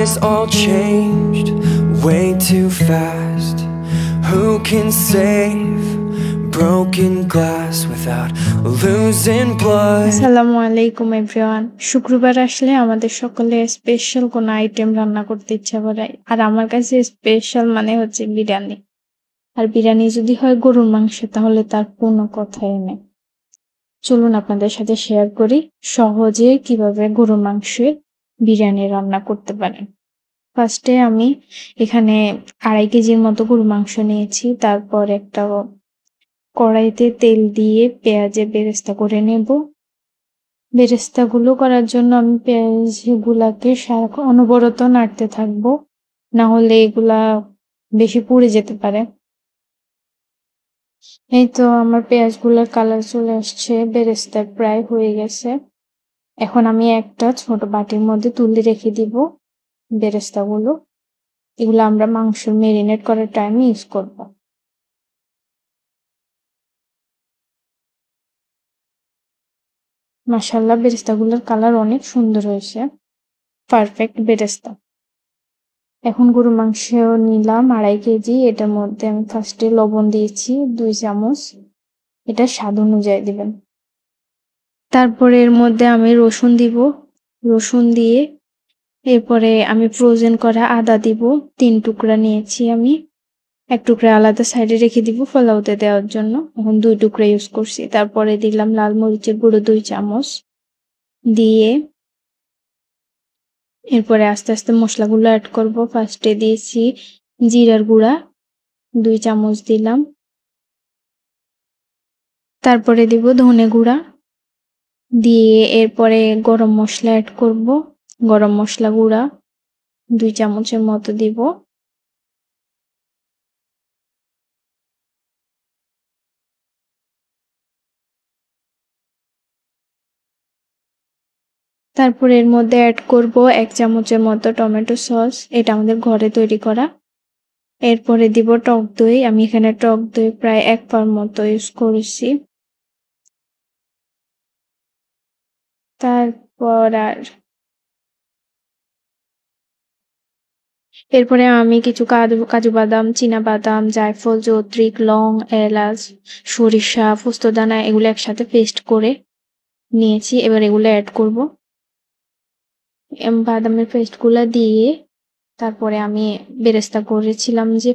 this all changed way too fast. Who can save broken glass without losing blood? আসসালামু আলাইকুম everyone. শুক্রবার আসলে আমাদের সকলে স্পেশাল কোনো আইটেম রান্না করতে ইচ্ছা করে, আর আমার কাছে স্পেশাল মানে হচ্ছে বিরিয়ানি। আর বিরিয়ানি যদি হয় গরুর মাংস, তাহলে তার কোনো কথাই নেই। চলুন আপনাদের সাথে শেয়ার করি সহজে কিভাবে গরুর মাংসের বিরিয়ানি রান্না করতে পারেন। ফার্স্টে আমি এখানে 2.5 কেজির মতো গরুর মাংস নিয়েছি। তারপর একটা কড়াইতে তেল দিয়ে পেঁয়াজে বেরেস্তা করে নেব। বেরেস্তাগুলো করার জন্য আমি পেঁয়াজগুলাকে সারাক্ষণ অনবরত নাড়তে থাকবো, না হলে এগুলা বেশি পুড়ে যেতে পারে। এই তো আমার পেঁয়াজগুলোর কালার চলে আসছে, বেরেস্তা প্রায় হয়ে গেছে। এখন আমি একটা ছোট বাটির মধ্যে তুলে রেখে দিব বেরেস্তাগুলো। এগুলো আমরা মাংস মেরিনেট করার টাইমে ইউজ করব। মাশাআল্লাহ, বেরেস্তাগুলোর কালার অনেক সুন্দর হয়েছে, পারফেক্ট বেরেস্তা। এখন গরু মাংস নিলাম 2.5 কেজি। এটার মধ্যে আমি ফার্স্টে লবণ দিয়েছি 2 চামচ, এটা স্বাদ অনুযায়ী দিবেন। তারপরে এর মধ্যে আমি রসুন দিব, রসুন দিয়ে এরপরে আমি ফ্রোজেন করা আদা দিব। 3 টুকরা নিয়েছি আমি, 1 টুকরা আলাদা সাইডে রেখে দিব পোলাওতে দেওয়ার জন্য। এখন 2 টুকরা ইউজ করছি। তারপরে দিলাম লাল মরিচের গুঁড়ো 2 চামচ দিয়ে এরপরে আস্তে আস্তে মশলাগুলো অ্যাড করব। ফার্স্টে দিয়েছি জিরার গুঁড়া 2 চামচ দিলাম। তারপরে দিব ধনে গুঁড়া দিয়ে এরপরে গরম মশলা অ্যাড করব। গরম মশলা গুঁড়া 2 চামচের মতো দিব। তারপর এর মধ্যে অ্যাড করব 1 চামচের মতো টমেটো সস, এটা আমাদের ঘরে তৈরি করা। এরপরে দিব টক দই, আমি এখানে টক দই প্রায় 1 পার মতো ইউজ করেছি। তারপর এরপরে আমি কিছু কাজু বাদাম, চীনা বাদাম, জায়ফল, জয়ত্রী, লং, এলাচ, সরিষা, পোস্তদানা এগুলো একসাথে পেস্ট করে নিয়েছি। এবার এগুলো অ্যাড করব। বাদামের পেস্টগুলো দিয়ে তারপরে আমি বেরেস্তা করেছিলাম যে,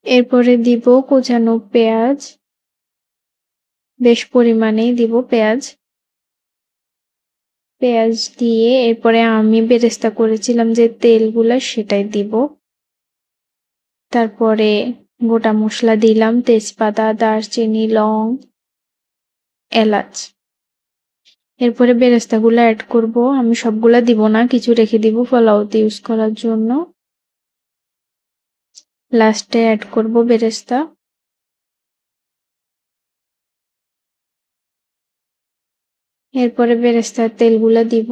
এরপরে দিব কুচানো পেঁয়াজ, বেশ পরিমাণেই দিব পেঁয়াজ দিয়ে এরপরে আমি বেরেস্তা করেছিলাম যে তেলগুলা সেটাই দিব। তারপরে গোটা মশলা দিলাম, তেজপাতা, দারচিনি, লং, এলাচ। এরপরে বেরেস্তাগুলো অ্যাড করব। আমি সবগুলা দিব না, কিছু রেখে দিব পোলাওতে ইউজ করার জন্য। লাস্টে অ্যাড করব বেরেস্তা। এরপরে বেরেস্তার তেলগুলা দিব,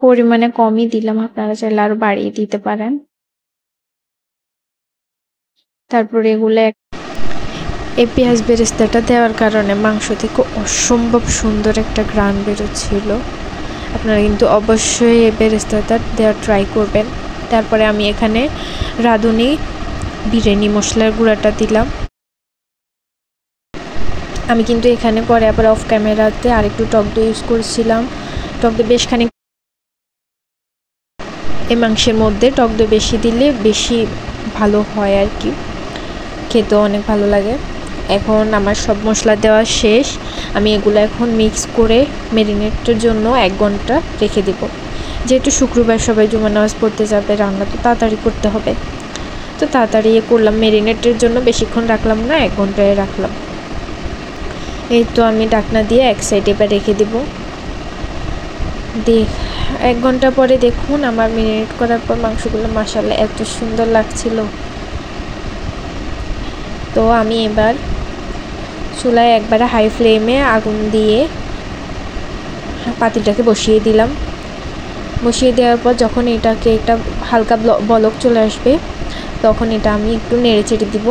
পরিমাণে কমই দিলাম, আপনারা চাইলে আরো বাড়িয়ে দিতে পারেন। তারপরে এই পেঁয়াজ বেরেস্তাটা দেওয়ার কারণে মাংস থেকে অসম্ভব সুন্দর একটা ঘ্রাণ বেরোচ্ছিল। আপনারা কিন্তু অবশ্যই এই বেরেস্তাটা দেওয়ার ট্রাই করবেন। তারপরে আমি এখানে রাঁধুনি বিরিয়ানি মশলার গুঁড়াটা দিলাম। আমি কিন্তু এখানে পরে আবার অফ ক্যামেরাতে আরেকটু টক দই ইউজ করেছিলাম। টক দই বেশ খানিক, এই মাংসের মধ্যে টক দই বেশি দিলে বেশি ভালো হয় আর কি, খেতেও অনেক ভালো লাগে। এখন আমার সব মশলা দেওয়া শেষ, আমি এগুলো এখন মিক্স করে ম্যারিনেটের জন্য 1 ঘন্টা রেখে দেব। যেহেতু শুক্রবার সবাই জুমা নামাজ পড়তে যাবে, রান্না তো তাড়াতাড়ি করতে হবে, তো তাড়াতাড়ি করলাম। ম্যারিনেটের জন্য বেশিক্ষণ রাখলাম না, 1 ঘন্টায় রাখলাম। এই তো আমি ঢাকনা দিয়ে এক সাইডে এবার রেখে দেব। 1 ঘন্টা পরে দেখুন আমার ম্যারিনেট করার পর মাংসগুলো মাশাআল্লাহ এত সুন্দর লাগছিল। তো আমি এবার চুলায় একবারে হাই ফ্লেমে আগুন দিয়ে পাতিলটাকে বসিয়ে দিলাম। বসিয়ে দেওয়ার পর যখন এটাকে একটা হালকা বলক চলে আসবে, তখন এটা আমি একটু নেড়ে চেড়ে দিব।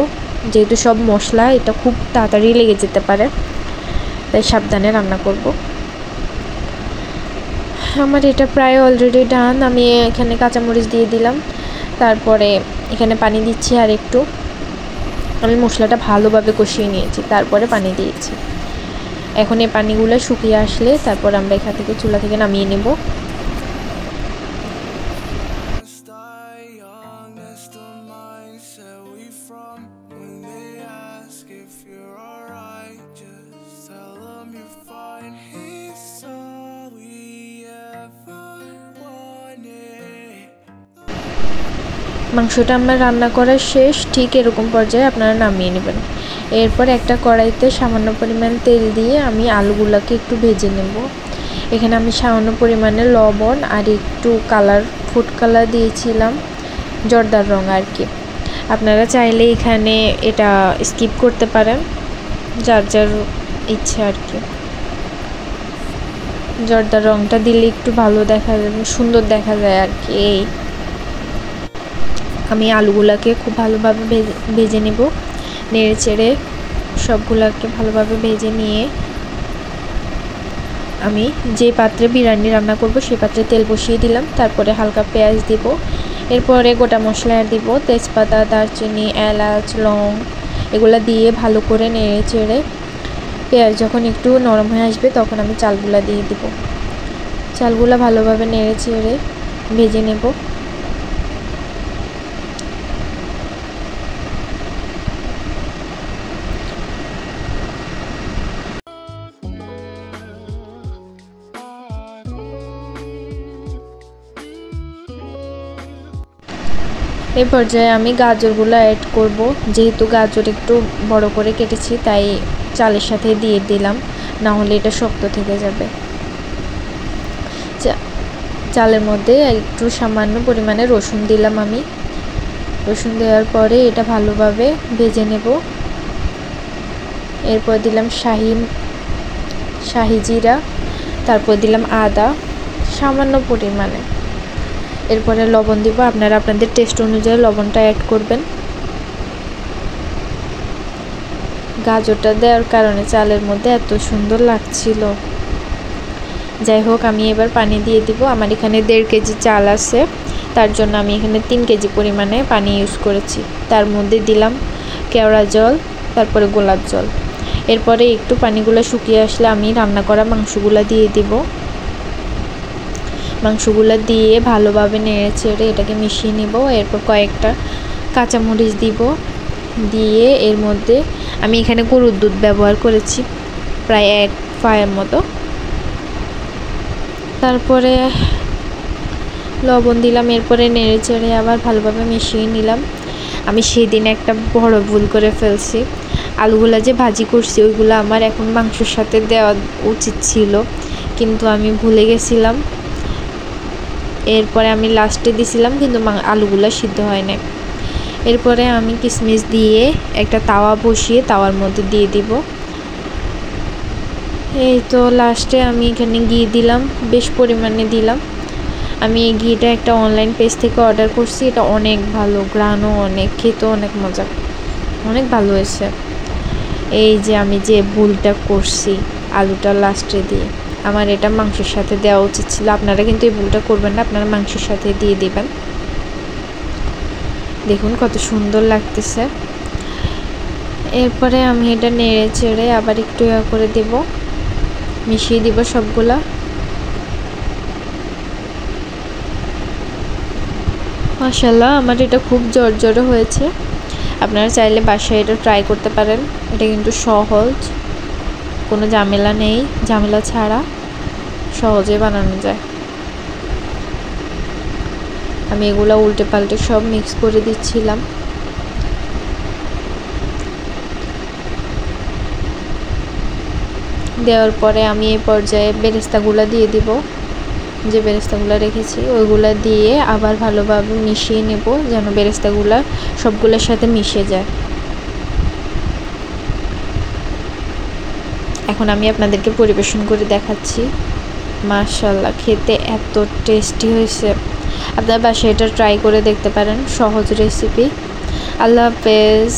যেহেতু সব মশলা, এটা খুব তাড়াতাড়ি লেগে যেতে পারে, তাই সাবধানে রান্না করব। আমার এটা প্রায় অলরেডি ডান। আমি এখানে কাঁচামরিচ দিয়ে দিলাম, তারপরে এখানে পানি দিচ্ছি আর একটু। আমি মশলাটা ভালোভাবে কষিয়ে নিয়েছি, তারপরে পানি দিয়েছি। এখন এই পানিগুলো শুকিয়ে আসলে তারপর আমরা এখান থেকে চুলা থেকে নামিয়ে নেব। মাংসটা আমার রান্না করা শেষ, ঠিক এরকম পর্যায়ে আপনারা নামিয়ে নেবেন। এরপর একটা কড়াইতে সামান্য পরিমাণ তেল দিয়ে আমি আলুগুলোকে একটু ভেজে নেব। এখানে আমি সামান্য পরিমাণে লবণ আর একটু ফুড কালার দিয়েছিলাম, জর্দার রং আর কি। আপনারা চাইলে এখানে এটা স্কিপ করতে পারেন, যার যার ইচ্ছে আর কি। জর্দার রংটা দিলে একটু ভালো দেখা যায়, সুন্দর দেখা যায় আর কি। এই আমি আলুগুলাকে খুব ভালোভাবে ভেজে নেব, নেড়ে চেড়ে সবগুলোকে ভালোভাবে ভেজে নিয়ে আমি যে পাত্রে বিরিয়ানি রান্না করব সেই পাত্রে তেল বসিয়ে দিলাম। তারপরে হালকা পেঁয়াজ দিব, এরপরে গোটা মশলা দিব, তেজপাতা, দারচিনি, এলাচ, লং এগুলো দিয়ে ভালো করে নেড়ে চেড়ে পেঁয়াজ যখন একটু নরম হয়ে আসবে তখন আমি চালগুলা দিয়ে দিব। চালগুলা ভালোভাবে নেড়ে চেড়ে ভেজে নেব। এই পর্যায়ে আমি গাজরগুলো অ্যাড করব। যেহেতু গাজর একটু বড় করে কেটেছি তাই চালের সাথে দিয়ে দিলাম, না হলে এটা শক্ত থেকে যাবে। চালের মধ্যে একটু সামান্য পরিমাণে রসুন দিলাম আমি। রসুন দেওয়ার পরে এটা ভালোভাবে ভেজে নেব। এরপর দিলাম শাহি জিরা, তারপর দিলাম আদা সামান্য পরিমাণে। এরপরে লবণ দিব, আপনারা আপনাদের টেস্ট অনুযায়ী লবণটা অ্যাড করবেন। গাজরটা দেওয়ার কারণে চালের মধ্যে এত সুন্দর লাগছিল। যাই হোক, আমি এবার পানি দিয়ে দিব। আমার এখানে 1.5 কেজি চাল আছে, তার জন্য আমি এখানে 3 কেজি পরিমাণে পানি ইউজ করেছি। তার মধ্যে দিলাম কেওড়া জল, তারপরে গোলাপ জল। এরপরে একটু পানিগুলো শুকিয়ে আসলে আমি রান্না করা মাংসগুলো দিয়ে দিব। মাংসগুলো দিয়ে ভালোভাবে নেড়ে চেড়ে এটাকে মিশিয়ে নেব। এরপর কয়েকটা কাঁচামরিচ দিব, দিয়ে এর মধ্যে আমি এখানে গরুর দুধ ব্যবহার করেছি প্রায় 1 পায়ের মতো। তারপরে লবণ দিলাম, এরপরে নেড়ে চেড়ে আবার ভালোভাবে মিশিয়ে নিলাম। আমি সেদিন একটা বড় ভুল করে ফেলছি, আলুগুলা যে ভাজি করছি ওইগুলো আমার এখন মাংসের সাথে দেওয়া উচিত ছিল, কিন্তু আমি ভুলে গেছিলাম। এরপরে আমি লাস্টে দিছিলাম, কিন্তু আলুগুলো সিদ্ধ হয় না। এরপরে আমি কিশমিশ দিয়ে একটা তাওয়া বসিয়ে তাওয়ার মধ্যে দিয়ে দিব। এই তো লাস্টে আমি এখানে ঘি দিলাম, বেশ পরিমাণে দিলাম। আমি এই ঘিটা একটা অনলাইন পেজ থেকে অর্ডার করছি, এটা অনেক ভালো, গ্রানও অনেক, খেতেও অনেক মজা, অনেক ভালো হয়েছে। এই যে আমি যে ভুলটা করছি আলুটা লাস্টে দিয়ে, আমার এটা মাংসের সাথে দেওয়া উচিত ছিল। আপনারা কিন্তু এই ভুলটা করবেন না, আপনারা মাংসের সাথে দিয়ে দিবেন। দেখুন কত সুন্দর লাগতেছে। এরপরে আমি এটা নেড়ে চেড়ে আবার একটু করে দেব, মিশিয়ে দিব সবগুলা। মাশাআল্লাহ, আমার এটা খুব জর্জরে হয়েছে। আপনারা চাইলে বাসায় এটা ট্রাই করতে পারেন। এটা কিন্তু সহজ, কোনো ঝামেলা নেই, ঝামেলা ছাড়া সহজে বানানো যায়। আমি এগুলো উল্টে পাল্টে সব মিক্স করে দিচ্ছিলাম। দেওয়ার পরে আমি এই পর্যায়ে বেরেস্তাগুলো দিয়ে দিব, যে বেরেস্তাগুলো রেখেছি ওইগুলো দিয়ে আবার ভালোভাবে মিশিয়ে নেব, যেন বেরেস্তাগুলো সবগুলোর সাথে মিশে যায়। এখন আমি আপনাদেরকে পরিবেশন করে দেখাচ্ছি। মাশাআল্লাহ, খেতে এত টেস্টি হয়েছে। আপনারা বাসায় এটা ট্রাই করে দেখতে পারেন, সহজ রেসিপি। আল্লাহ হাফেজ।